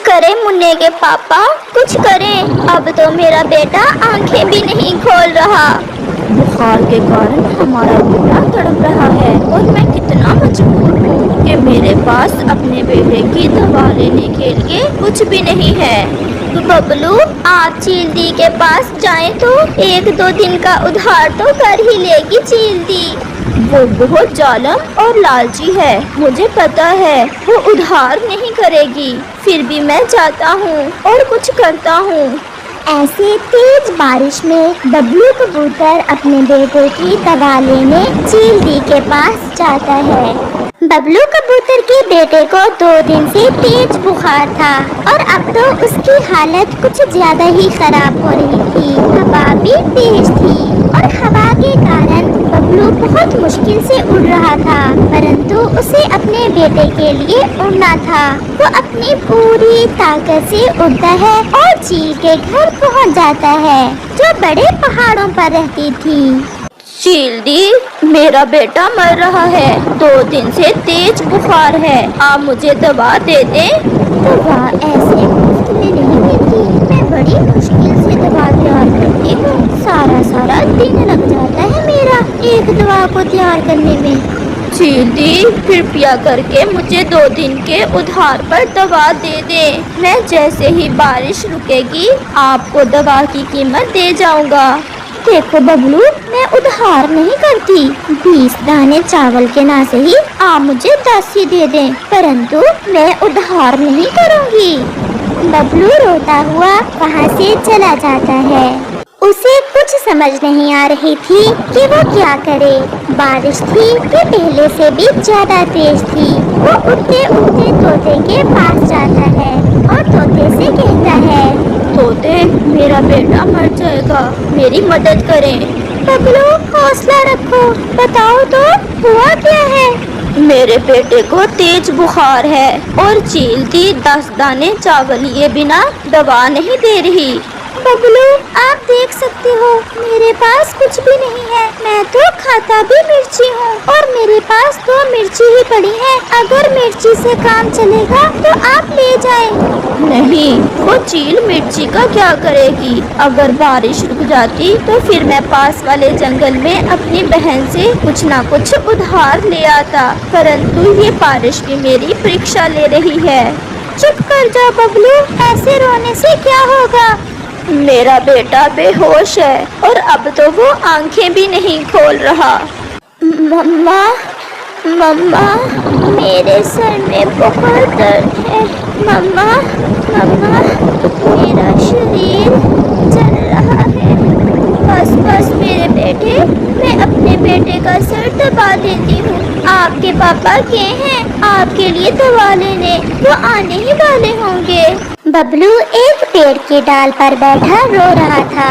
करे मुन्ने के पापा, कुछ करें। अब तो मेरा बेटा आंखें भी नहीं खोल रहा। बुखार के कारण हमारा बेटा तड़प रहा है और मैं कितना मजबूर हूँ कि मेरे पास अपने बेटे की दवा लेने के लिए कुछ भी नहीं है। बबलू, आप चील दी के पास जाएं तो 1-2 दिन का उधार तो कर ही लेगी चील दी। वो बहुत जालिम और लालची है, मुझे पता है। वो उधार नहीं करेगी। फिर भी मैं जाता हूँ और कुछ करता हूँ। ऐसे तेज बारिश में बबलू कबूतर अपने बेटे की दवा लेने चील दी के पास जाता है। बबलू कबूतर के बेटे को 2 दिन से तेज बुखार था और अब तो उसकी हालत कुछ ज्यादा ही खराब हो रही थी। हवा भी तेज थी और हवा के कारण बबलू बहुत मुश्किल से उड़ रहा था, परंतु उसे अपने बेटे के लिए उड़ना था। वो अपनी पूरी ताकत से उड़ता है और चील के घर पहुंच जाता है, जो बड़े पहाड़ों पर रहती थी। चील दी, मेरा बेटा मर रहा है। 2 दिन से तेज बुखार है। आप मुझे दवा दे दें। दवा ऐसे मुफ्त में नहीं मिलती। मैं बड़ी मुश्किल से दवा तैयार करती हूँ। सारा दिन लग जाता है मेरा एक दवा को तैयार करने में। चील दी, कृपया करके मुझे 2 दिन के उधार पर दवा दे दे। मैं जैसे ही बारिश रुकेगी आपको दवा की कीमत दे जाऊंगा। देखो बबलू, मैं उधार नहीं करती। 20 दाने चावल के ना सही आप मुझे 10 ही दे दें, परंतु मैं उधार नहीं करूँगी। बबलू रोता हुआ वहाँ से चला जाता है। उसे कुछ समझ नहीं आ रही थी कि वो क्या करे। बारिश थी कि पहले से भी ज्यादा तेज थी। वो उड़ते उड़ते तोते के पास जाता है और तोते से कहता है, तोते, मेरा बेटा मर जाएगा, मेरी मदद करें। बबलू, हौसला रखो, बताओ तो हुआ क्या है। मेरे बेटे को तेज बुखार है और चील दी 10 दाने चावल लिए बिना दवा नहीं दे रही। बबलू, आप देख सकते हो मेरे पास कुछ भी नहीं है। मैं तो खाता भी मिर्ची हूँ और मेरे पास 2 मिर्ची ही पड़ी है। अगर मिर्ची से काम चलेगा तो आप ले जाएं। नहीं, वो चील मिर्ची का क्या करेगी। अगर बारिश रुक जाती तो फिर मैं पास वाले जंगल में अपनी बहन से कुछ ना कुछ उधार ले आता, परंतु ये बारिश भी मेरी परीक्षा ले रही है। चुप कर जाओ बबलू, ऐसे रोने से क्या होगा। मेरा बेटा बेहोश है और अब तो वो आंखें भी नहीं खोल रहा। मम्मा, मम्मा, मेरे सर में बहुत दर्द है। मम्मा, मम्मा, मेरा शरीर जल रहा है। बस मेरे बेटे, मैं अपने बेटे का सर दबा देती हूँ। आपके पापा के हैं आपके लिए दवा लेने, वो आने ही वाले होंगे। बबलू एक पेड़ की डाल पर बैठा रो रहा था।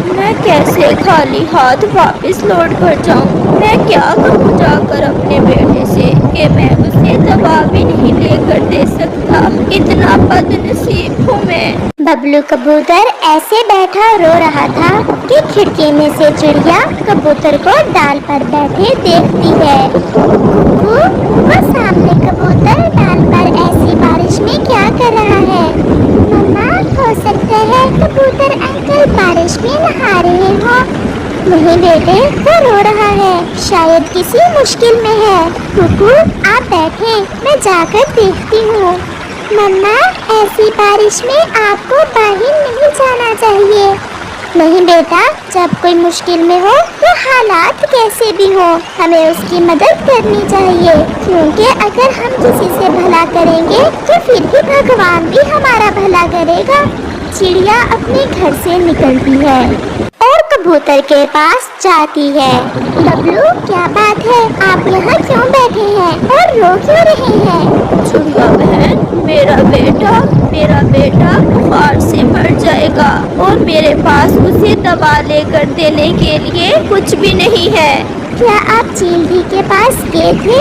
मैं कैसे खाली हाथ वापस लौट कर जाऊं? मैं क्या कहूँ जाकर अपने बेटे से कि मैं उसे दवा भी नहीं लेकर दे सकता। इतना बदनसीब हूँ मैं। बबलू कबूतर ऐसे बैठा रो रहा था कि खिड़की में से चिड़िया कबूतर को डाल पर बैठे देखती है। वो सामने कबूतर डाल पर ऐसी बारिश में क्या कर रहा है। मम्मा, हो सकता है कबूतर अंकल बारिश में नहा रहे हो। नहीं बेटे, वो रो रहा है, शायद किसी मुश्किल में है। कुकू, आप बैठे, मैं जाकर देखती हूँ। मम्मा, ऐसी बारिश में आपको बाहर नहीं जाना चाहिए। नहीं बेटा, जब कोई मुश्किल में हो तो हालात कैसे भी हो हमें उसकी मदद करनी चाहिए, क्योंकि अगर हम किसी से भला करेंगे तो फिर भी भगवान भी हमारा भला करेगा। चिड़िया अपने घर से निकलती है और कबूतर के पास जाती है। बबलू, क्या बात है, आप यहाँ क्यों बैठे हैं और रो क्यों रहे हैं। चिड़िया बहन, मेरा बेटा बुखार से मर जाएगा और मेरे पास उसे दवा लेकर देने के लिए कुछ भी नहीं है। क्या आप चील दी के पास गए थे।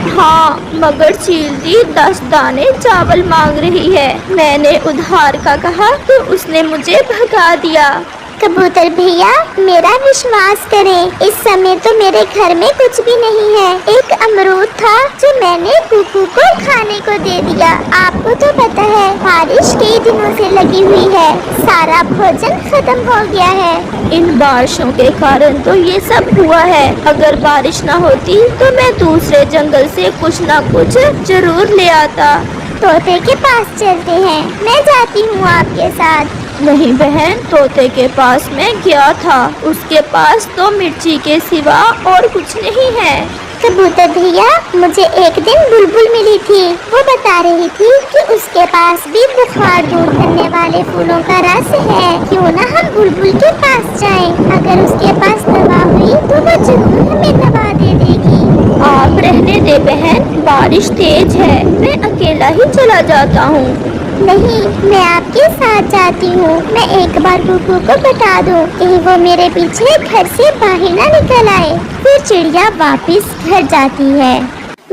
हाँ, मगर चील दी 10 दाने चावल मांग रही है। मैंने उधार का कहा तो उसने मुझे भगा दिया। कबूतर भैया मेरा विश्वास करें, इस समय तो मेरे घर में कुछ भी नहीं है। एक अमरूद था जो मैंने कुकू को खाने को दे दिया। आपको तो पता है बारिश कई दिनों से लगी हुई है, सारा भोजन खत्म हो गया है। इन बारिशों के कारण तो ये सब हुआ है। अगर बारिश न होती तो मैं दूसरे जंगल से कुछ न कुछ जरूर ले आता। तोते के पास चलते हैं, मैं जाती हूँ आपके साथ। नहीं बहन, तोते के पास मैं गया था, उसके पास तो मिर्ची के सिवा और कुछ नहीं है। कबूतर भैया मुझे एक दिन बुलबुल मिली थी, वो बता रही थी कि उसके पास भी बुखार दूर करने वाले फूलों का रस है। क्यों ना हम बुलबुल के पास जाएं? अगर उसके पास दवा हुई तो वो जरूर हमें दवा दे देगी। आप रहने दे बहन, बारिश तेज है, मैं अकेला ही चला जाता हूँ। नहीं, मैं आपके साथ जाती हूँ। मैं एक बार कुकू को बता दूँ कहीं वो मेरे पीछे घर से बाहर ना निकल आए। फिर चिड़िया वापस घर जाती है।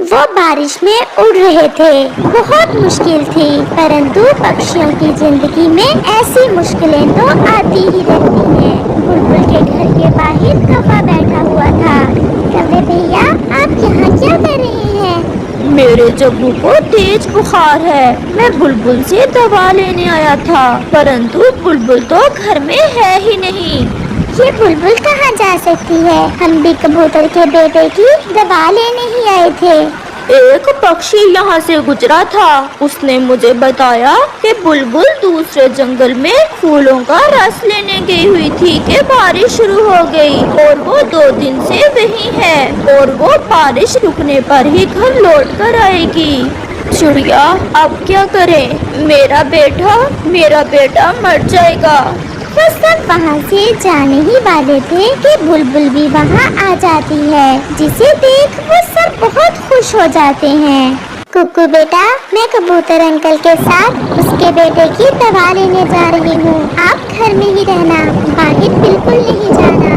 वो बारिश में उड़ रहे थे, बहुत मुश्किल थी, परंतु पक्षियों की जिंदगी में ऐसी मुश्किलें तो आती ही रहती हैं। बुलबुल के घर के बाहर कौवा बैठा हुआ था। कौवे भैया आप यहाँ क्या कर रहे हैं? मेरे जग्गू को तेज बुखार है, मैं बुलबुल से दवा लेने आया था, परंतु बुलबुल तो घर में है ही नहीं। ये बुलबुल कहाँ जा सकती है? हम भी कबूतर के बेटे की दवा लेने ही आए थे। एक पक्षी यहाँ से गुजरा था, उसने मुझे बताया कि बुलबुल दूसरे जंगल में फूलों का रस लेने गई हुई थी कि बारिश शुरू हो गई और वो 2 दिन से वहीं है और वो बारिश रुकने पर ही घर लौट कर आएगी। चिड़िया अब क्या करें? मेरा बेटा मर जाएगा। वो सब वहाँ से जाने ही वाले थे कि बुलबुल भी वहाँ आ जाती है, जिसे देख वो सब बहुत खुश हो जाते हैं। कुकू बेटा, मैं कबूतर अंकल के साथ उसके बेटे की दवा लेने जा रही हूँ। आप घर में ही रहना, बाहर बिल्कुल नहीं जाना।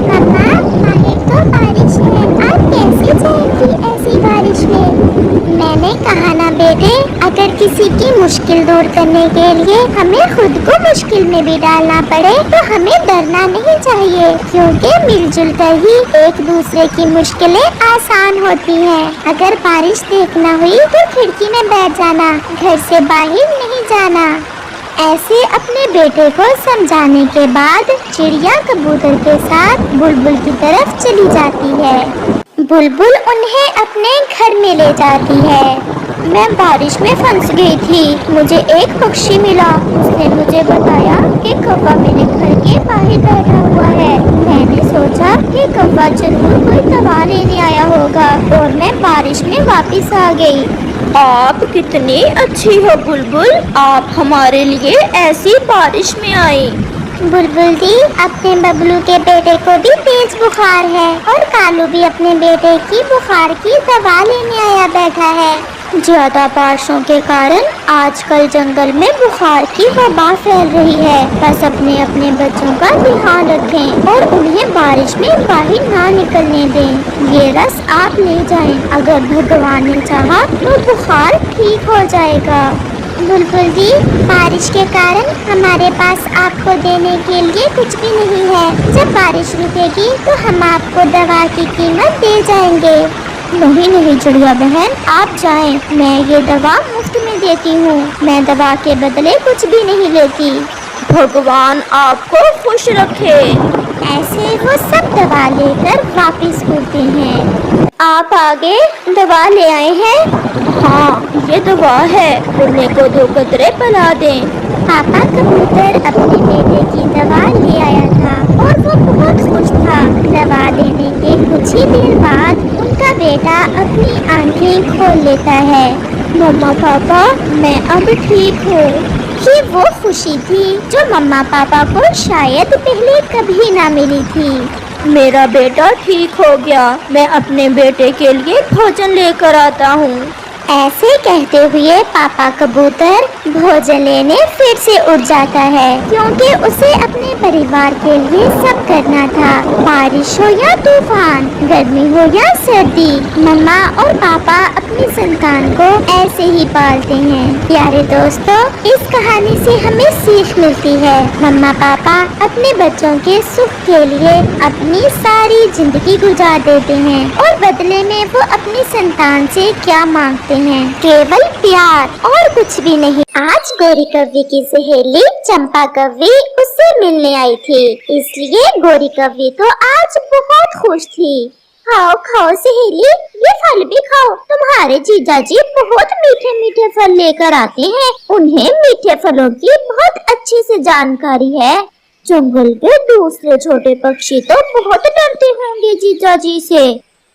मम्मा, बाहर तो बारिश है, आप कैसे जाएंगी ऐसी बारिश में? मैंने कहा ना बेटे, अगर किसी की मुश्किल दूर करने के लिए हमें खुद को मुश्किल में भी डालना पड़े तो हमें डरना नहीं चाहिए, क्योंकि मिलजुल कर ही एक दूसरे की मुश्किलें आसान होती हैं। अगर बारिश देखना हुई तो खिड़की में बैठ जाना, घर से बाहर नहीं जाना। ऐसे अपने बेटे को समझाने के बाद चिड़िया कबूतर के साथ बुलबुल की तरफ चली जाती है। बुलबुल उन्हें अपने घर में ले जाती है। मैं बारिश में फंस गई थी, मुझे एक पक्षी मिला, उसने मुझे बताया कि कौवा मेरे घर के बाहर बैठा हुआ है। मैंने सोचा कि कौवा जरूर कोई दवा लेने आया होगा और मैं बारिश में वापस आ गई। आप कितनी अच्छी हो बुलबुल, आप हमारे लिए ऐसी बारिश में आई। बुलबुल दी, अपने बबलू के बेटे को भी तेज बुखार है और कालू भी अपने बेटे की बुखार की दवा लेने आया बैठा है। ज्यादा बारिशों के कारण आजकल जंगल में बुखार की वबा फैल रही है। बस अपने अपने बच्चों का ध्यान रखें और उन्हें बारिश में बाहर ना निकलने दें। ये रस आप ले जाएं, अगर भगवान ने चाहा तो बुखार ठीक हो जाएगा। बुलबुल दी, बारिश के कारण हमारे पास आपको देने के लिए कुछ भी नहीं है। जब बारिश रुकेगी तो हम आपको दवा की कीमत दे जाएंगे। नहीं चिड़िया बहन, आप जाएं, मैं ये दवा मुफ्त में देती हूँ, मैं दवा के बदले कुछ भी नहीं लेती। भगवान आपको खुश रखे। ऐसे वो सब दवा लेकर वापस उड़ते हैं। आप आगे दवा ले आए हैं? हाँ, ये दवा है, उड़ने को 2 कतरे पिला दें। पापा कबूतर अपने बेटे की दवा ले आया था और वो बहुत खुश था। दवा देने के कुछ ही देर बाद उनका बेटा अपनी आंखें खोल लेता है। मम्मा पापा, मैं अब ठीक हूँ। ये वो खुशी थी जो मम्मा पापा को शायद पहले कभी ना मिली थी। मेरा बेटा ठीक हो गया, मैं अपने बेटे के लिए भोजन लेकर आता हूँ। ऐसे कहते हुए पापा कबूतर भोजन लेने फिर से उड़ जाता है, क्योंकि उसे अपने परिवार के लिए सब करना था। बारिश हो या तूफान, गर्मी हो या सर्दी, मम्मा और पापा अपनी संतान को ऐसे ही पालते हैं। प्यारे दोस्तों, इस कहानी से हमें सीख मिलती है। मम्मा पापा अपने बच्चों के सुख के लिए अपनी सारी जिंदगी गुजार देते हैं और बदले में वो अपनी संतान से क्या मांगते हैं? केवल प्यार और कुछ भी नहीं। आज गोरी कव्वी की सहेली चंपा कव्वी उससे मिलने आई थी, इसलिए गोरी कव्वी तो आज बहुत खुश थी। खाओ खाओ सहेली, ये फल भी खाओ। तुम्हारे जीजा जी बहुत मीठे मीठे फल लेकर आते हैं। उन्हें मीठे फलों की बहुत अच्छे से जानकारी है। जंगल के दूसरे छोटे पक्षी तो बहुत डरते होंगे जीजा जी से।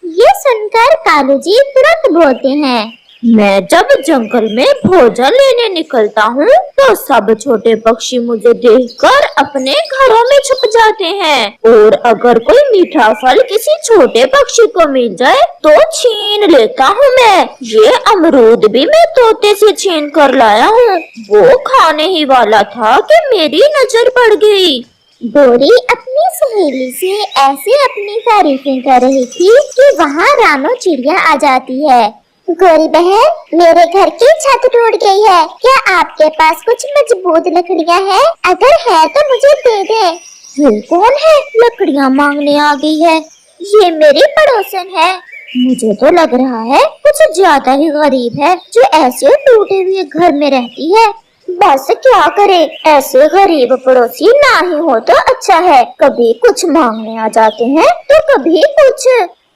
ये सुनकर कालू जी तुरंत बोलते हैं, मैं जब जंगल में भोजन लेने निकलता हूँ तो सब छोटे पक्षी मुझे देखकर अपने घरों में छुप जाते हैं, और अगर कोई मीठा फल किसी छोटे पक्षी को मिल जाए तो छीन लेता हूँ मैं। ये अमरूद भी मैं तोते से छीन कर लाया हूँ। वो खाने ही वाला था कि मेरी नजर पड़ गई। गोरी अपनी सहेली से ऐसे अपनी तारीफें कर रही थी कि वहाँ रानो चिड़िया आ जाती है। गोरी बहन, मेरे घर की छत टूट गई है, क्या आपके पास कुछ मजबूत लकड़ियाँ हैं? अगर है तो मुझे दे दे। ये कौन है लकड़ियाँ मांगने आ गई है? ये मेरी पड़ोसन है। मुझे तो लग रहा है कुछ ज्यादा ही गरीब है जो ऐसे टूटे हुए घर में रहती है। बस क्या करे, ऐसे गरीब पड़ोसी ना ही हो तो अच्छा है। कभी कुछ मांगने आ जाते हैं तो कभी कुछ।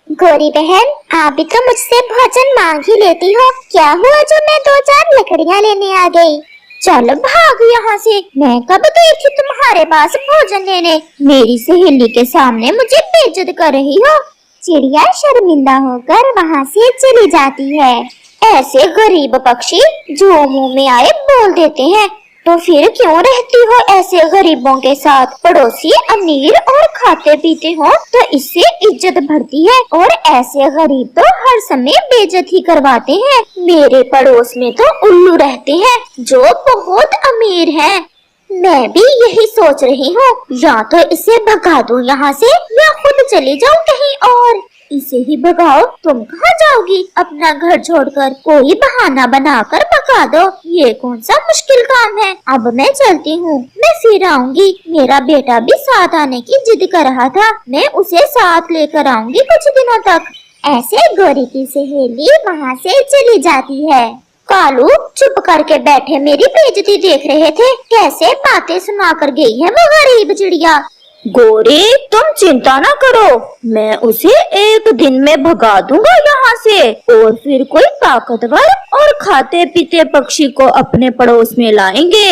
गोरी बहन, आप भी तो मुझसे भोजन मांग ही लेती हो। क्या हुआ जो मैं 2-4 लकड़ियाँ लेने आ गई? चलो भाग यहाँ से। मैं कब गई थी तुम्हारे पास भोजन लेने? मेरी सहेली के सामने मुझे बेइज्जत कर रही हो। चिड़िया शर्मिंदा होकर वहाँ से चली जाती है। ऐसे गरीब पक्षी जो मुंह में आए बोल देते हैं, तो फिर क्यों रहती हो ऐसे गरीबों के साथ? पड़ोसी अमीर और खाते पीते हो तो इससे इज्जत बढ़ती है, और ऐसे गरीब तो हर समय बेइज्जती करवाते हैं। मेरे पड़ोस में तो उल्लू रहते हैं जो बहुत अमीर हैं। मैं भी यही सोच रही हूँ, या तो इसे भगा दूं यहाँ से या खुद चली जाऊँ कहीं और। इसे ही भगाओ। तुम कहाँ जाओगी अपना घर छोड़कर? कोई बहाना बनाकर भगा दो। ये कौन सा मुश्किल काम है। अब मैं चलती हूँ, मैं फिर आऊंगी। मेरा बेटा भी साथ आने की जिद कर रहा था, मैं उसे साथ लेकर आऊंगी कुछ दिनों तक। ऐसे गोरी की सहेली वहाँ से चली जाती है। कालू चुप करके बैठे मेरी बेइज्जती देख रहे थे। कैसे बातें सुनाकर गई है वो गरीब चिड़िया। गोरी, तुम चिंता न करो, मैं उसे एक दिन में भगा दूंगा यहाँ से, और फिर कोई ताकतवर और खाते पीते पक्षी को अपने पड़ोस में लाएंगे।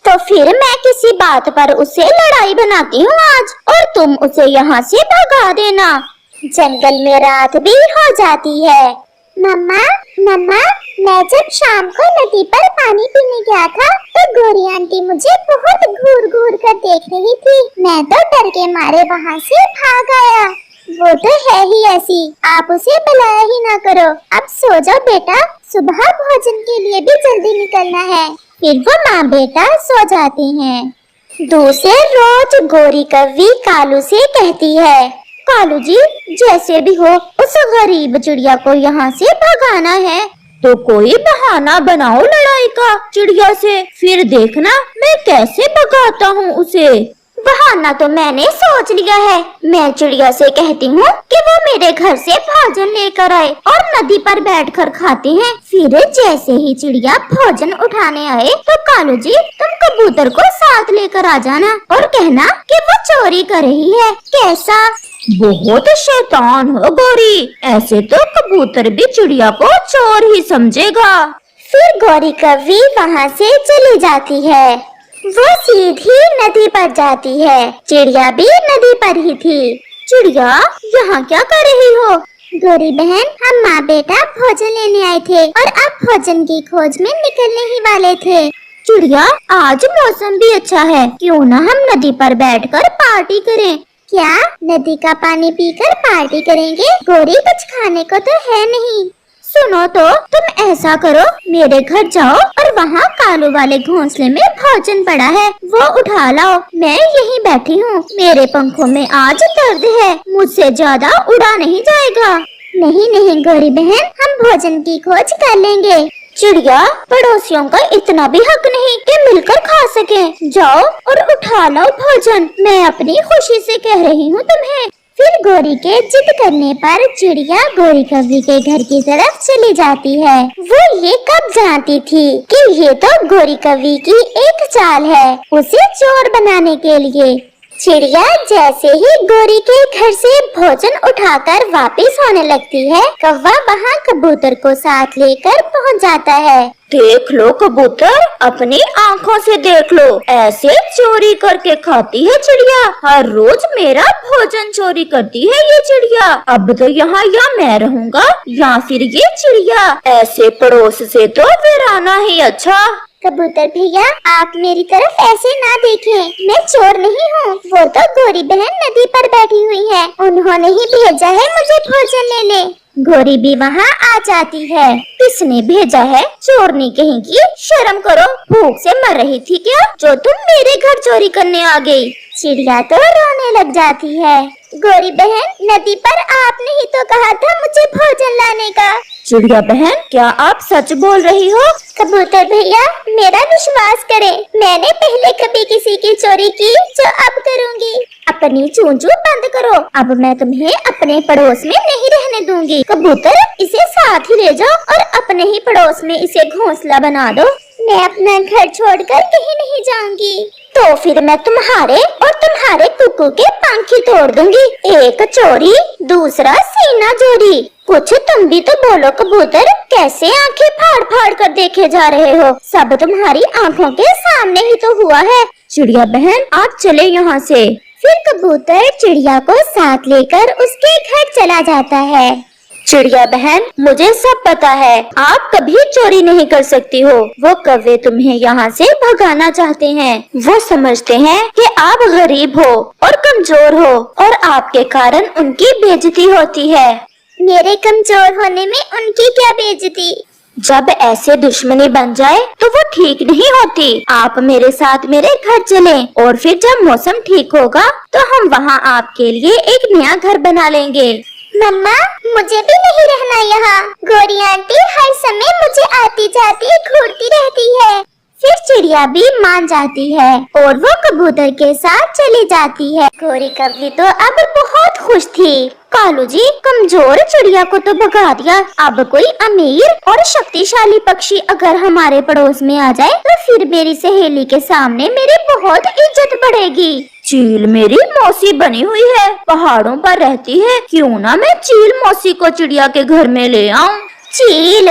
तो फिर मैं किसी बात पर उसे लड़ाई बनाती हूँ आज, और तुम उसे यहाँ से भगा देना। जंगल में रात भी हो जाती है। मम्मा, मैं जब शाम को नदी पर पानी पीने गया था तो गोरी आंटी मुझे बहुत घूर घूर कर देख रही थी। मैं तो डर के मारे वहाँ से भाग आया। वो तो है ही ऐसी, आप उसे बुलाया ही ना करो। अब सो जाओ बेटा, सुबह भोजन के लिए भी जल्दी निकलना है। फिर वो माँ बेटा सो जाते हैं। दूसरे रोज गोरी कव्वी कालू से कहती है, कालू जी, जैसे भी हो उस गरीब चिड़िया को यहाँ से भगाना है। तो कोई बहाना बनाओ लड़ाई का चिड़िया से, फिर देखना मैं कैसे भगाता हूँ उसे। बहाना तो मैंने सोच लिया है। मैं चिड़िया से कहती हूँ कि वो मेरे घर से भोजन लेकर आए और नदी पर बैठकर खाते हैं। फिर जैसे ही चिड़िया भोजन उठाने आए तो कालू जी, तुम कबूतर को साथ लेकर आ जाना और कहना कि वो चोरी कर रही है। कैसा? बहुत शैतान हो गोरी, ऐसे तो कबूतर भी चिड़िया को चोर ही समझेगा। फिर गोरी कव्वी वहाँ से चली जाती है। वो सीधी नदी पर जाती है। चिड़िया भी नदी पर ही थी। चिड़िया, यहाँ क्या कर रही हो? गोरी बहन, हम माँ बेटा भोजन लेने आए थे और अब भोजन की खोज में निकलने ही वाले थे। चिड़िया, आज मौसम भी अच्छा है, क्यों ना हम नदी पर बैठकर पार्टी करें। क्या नदी का पानी पीकर पार्टी करेंगे? गोरी, कुछ खाने को तो है नहीं। सुनो तो, तुम ऐसा करो, मेरे घर जाओ और वहाँ कालू वाले घोंसले में भोजन पड़ा है, वो उठा लाओ। मैं यहीं बैठी हूँ, मेरे पंखों में आज दर्द है, मुझसे ज्यादा उड़ा नहीं जाएगा। नहीं नहीं गौरी बहन, हम भोजन की खोज कर लेंगे। चिड़िया, पड़ोसियों का इतना भी हक नहीं कि मिलकर खा सके। जाओ और उठा लाओ भोजन, मैं अपनी खुशी से कह रही हूँ तुम्हें। फिर गौरी के जिद करने पर चिड़िया गौरी कव्वी के घर की तरफ चली जाती है। वो ये कब जानती थी कि ये तो गौरी कव्वी की एक चाल है उसे चोर बनाने के लिए। चिड़िया जैसे ही गौरी के घर से भोजन उठाकर वापस होने लगती है, कौवा वहाँ कबूतर को साथ लेकर पहुँच जाता है। देख लो कबूतर, अपनी आँखों से देख लो, ऐसे चोरी करके खाती है चिड़िया। हर रोज मेरा भोजन चोरी करती है ये चिड़िया। अब तो यहाँ या मैं रहूँगा या फिर ये चिड़िया। ऐसे पड़ोस से तो वीराना ही अच्छा। कबूतर भैया, आप मेरी तरफ ऐसे ना देखें, मैं चोर नहीं हूँ। वो तो गौरी बहन नदी पर बैठी हुई है, उन्होंने ही भेजा है मुझे भोजन लेने। गौरी भी वहाँ आ जाती है। किसने भेजा है? चोरनी कहीं की, शर्म करो, भूख से मर रही थी क्या जो तुम मेरे घर चोरी करने आ गई? चिड़िया तो रोने लग जाती है। गौरी बहन, नदी पर आपने ही तो कहा था मुझे भोजन लाने का। चिड़िया बहन, क्या आप सच बोल रही हो? कबूतर भैया, मेरा विश्वास करें, मैंने पहले कभी किसी की चोरी की जो अब करूँगी। अपनी चूंचू बंद करो, अब मैं तुम्हें अपने पड़ोस में नहीं रहने दूंगी। कबूतर, इसे साथ ही ले जाओ और अपने ही पड़ोस में इसे घोंसला बना दो। मैं अपना घर छोड़कर कहीं नहीं जाऊंगी। तो फिर मैं तुम्हारे और तुम्हारे कुकू के पंख ही तोड़ दूंगी। एक चोरी, दूसरा सीना चोरी। कुछ तुम भी तो बोलो कबूतर, कैसे आंखें फाड़ फाड़ कर देखे जा रहे हो? सब तुम्हारी आंखों के सामने ही तो हुआ है। चिड़िया बहन, आप चले यहाँ से। फिर कबूतर चिड़िया को साथ लेकर उसके घर चला जाता है। चिड़िया बहन, मुझे सब पता है, आप कभी चोरी नहीं कर सकती हो। वो कौवे तुम्हें यहाँ से भगाना चाहते हैं। वो समझते हैं कि आप गरीब हो और कमजोर हो और आपके कारण उनकी बेइज्जती होती है। मेरे कमजोर होने में उनकी क्या बेइज्जती? जब ऐसे दुश्मनी बन जाए तो वो ठीक नहीं होती। आप मेरे साथ मेरे घर चलें और फिर जब मौसम ठीक होगा तो हम वहाँ आपके लिए एक नया घर बना लेंगे। मम्मा, मुझे भी नहीं रहना यहाँ। गौरी आंटी हर समय मुझे आती जाती घूरती रहती है। फिर चिड़िया भी मान जाती है और वो कबूतर के साथ चली जाती है। गौरी कव्वी तो अब बहुत खुश थी। कालू जी, कमजोर चिड़िया को तो भगा दिया, अब कोई अमीर और शक्तिशाली पक्षी अगर हमारे पड़ोस में आ जाए तो फिर मेरी सहेली के सामने मेरी बहुत इज्जत बढ़ेगी। चील मेरी मौसी बनी हुई है, पहाड़ों पर रहती है, क्यों ना मैं चील मौसी को चिड़िया के घर में ले आऊं। चील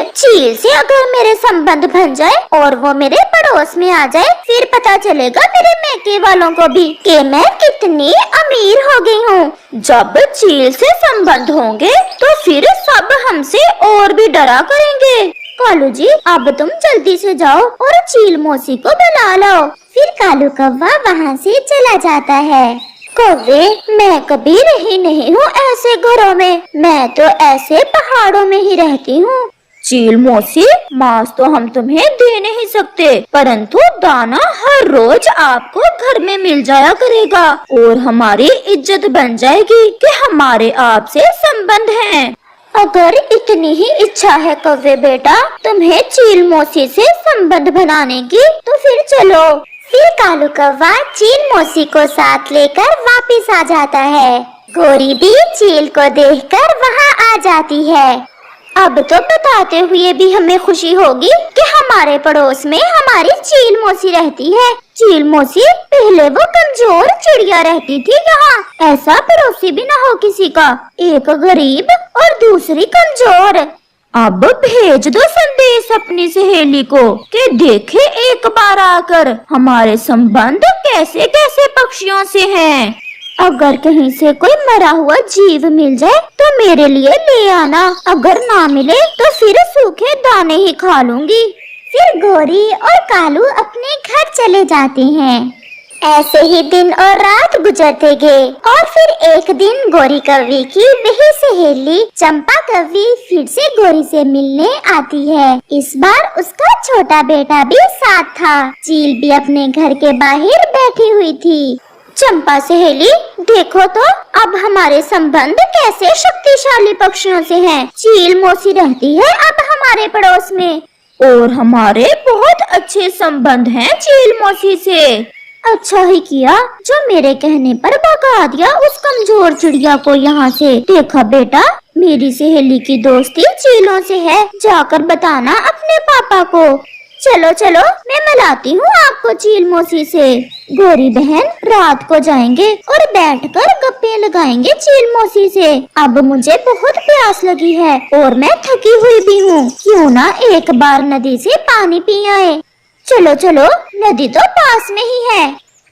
से अगर मेरे संबंध बन जाए और वो मेरे पड़ोस में आ जाए, फिर पता चलेगा मेरे मैके वालों को भी कि मैं कितनी अमीर हो गई हूँ। जब चील से संबंध होंगे तो फिर सब हमसे और भी डरा करेंगे। कालू जी, अब तुम जल्दी से जाओ और चील मौसी को बुला लाओ। फिर कालू कौवा वहाँ से चला जाता है। कौवे, मैं कभी रही नहीं हूँ ऐसे घरों में, मैं तो ऐसे पहाड़ों में ही रहती हूँ। चील मौसी, मांस तो हम तुम्हें दे नहीं सकते, परंतु दाना हर रोज आपको घर में मिल जाया करेगा और हमारी इज्जत बन जाएगी कि हमारे आपसे संबंध हैं। अगर इतनी ही इच्छा है कौवे बेटा तुम्हें चील मौसी से संबंध बनाने की, तो फिर चलो। फिर कालू कौवा चील मौसी को साथ लेकर वापस आ जाता है। गौरी भी चील को देखकर वहाँ आ जाती है। अब तो बताते हुए भी हमें खुशी होगी कि हमारे पड़ोस में हमारी चील मौसी रहती है। चील मौसी, पहले वो कमजोर चिड़िया रहती थी यहाँ, ऐसा पड़ोसी भी ना हो किसी का, एक गरीब और दूसरी कमजोर। अब भेज दो संदेश अपनी सहेली को कि देखे एक बार आकर हमारे संबंध कैसे कैसे पक्षियों से हैं। अगर कहीं से कोई मरा हुआ जीव मिल जाए तो मेरे लिए ले आना, अगर ना मिले तो फिर सूखे दाने ही खा लूंगी। फिर गौरी और कालू अपने घर चले जाते हैं। ऐसे ही दिन और रात गुजरते गए और फिर एक दिन गोरी कौवी की वही सहेली चंपा कौवी फिर से गोरी से मिलने आती है। इस बार उसका छोटा बेटा भी साथ था। चील भी अपने घर के बाहर बैठी हुई थी। चंपा सहेली, देखो तो अब हमारे संबंध कैसे शक्तिशाली पक्षियों से हैं। चील मौसी रहती है अब हमारे पड़ोस में और हमारे बहुत अच्छे संबंध हैं चील मौसी से। अच्छा ही किया जो मेरे कहने पर भगा दिया उस कमजोर चिड़िया को यहाँ से। देखा बेटा, मेरी सहेली की दोस्ती चीलों से है, जाकर बताना अपने पापा को। चलो चलो, मैं मिलाती हूँ आपको चील मौसी से। गोरी बहन, रात को जाएंगे और बैठकर गप्पे लगाएंगे चील मौसी से। अब मुझे बहुत प्यास लगी है और मैं थकी हुई भी हूँ। क्यों ना एक बार नदी से पानी पी आए। चलो चलो, नदी तो पास में ही है।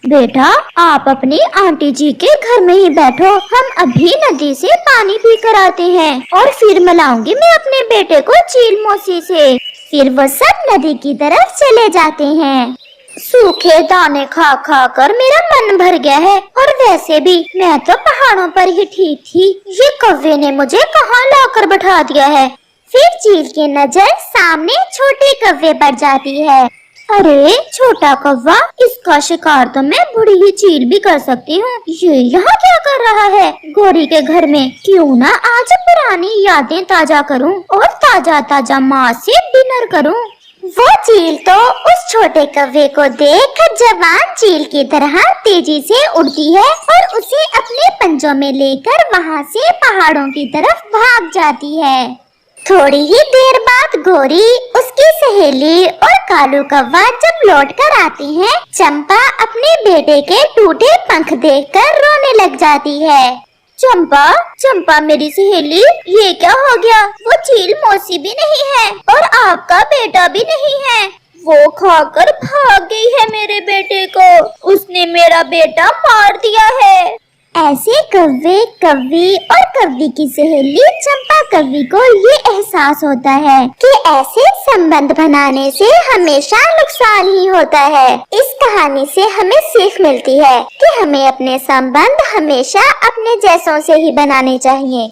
बेटा, आप अपनी आंटी जी के घर में ही बैठो, हम अभी नदी से पानी पी कर आते हैं और फिर मिलाऊंगी मैं अपने बेटे को चील मौसी से। फिर वो सब नदी की तरफ चले जाते हैं। सूखे दाने खा खा कर मेरा मन भर गया है और वैसे भी मैं तो पहाड़ों पर ही ठीक थी। ये कौवे ने मुझे कहाँ लाकर बैठा दिया है। फिर चील की नजर सामने छोटे कौवे पर जाती है। अरे छोटा कौवा, इसका शिकार तो मैं बूढ़ी ही चील भी कर सकती हूँ। ये यहाँ क्या कर रहा है गोरी के घर में? क्यों ना आज पुरानी यादें ताजा करूँ और ताजा ताजा माँ से डिनर करूँ। वो चील तो उस छोटे कौवे को देख जवान चील की तरह तेजी से उड़ती है और उसे अपने पंजों में लेकर वहाँ से पहाड़ों की तरफ भाग जाती है। थोड़ी ही देर बाद गोरी, उसकी सहेली और कालू कौवा जब लौट कर आती हैं, चंपा अपने बेटे के टूटे पंख देखकर रोने लग जाती है। चंपा, चंपा मेरी सहेली, ये क्या हो गया? वो चील मौसी भी नहीं है और आपका बेटा भी नहीं है। वो खाकर भाग गई है मेरे बेटे को। उसने मेरा बेटा मार दिया है। ऐसे कौवे, कौवी और कौवी की सहेली चंपा कौवी को ये एहसास होता है कि ऐसे संबंध बनाने से हमेशा नुकसान ही होता है। इस कहानी से हमें सीख मिलती है कि हमें अपने संबंध हमेशा अपने जैसों से ही बनाने चाहिए।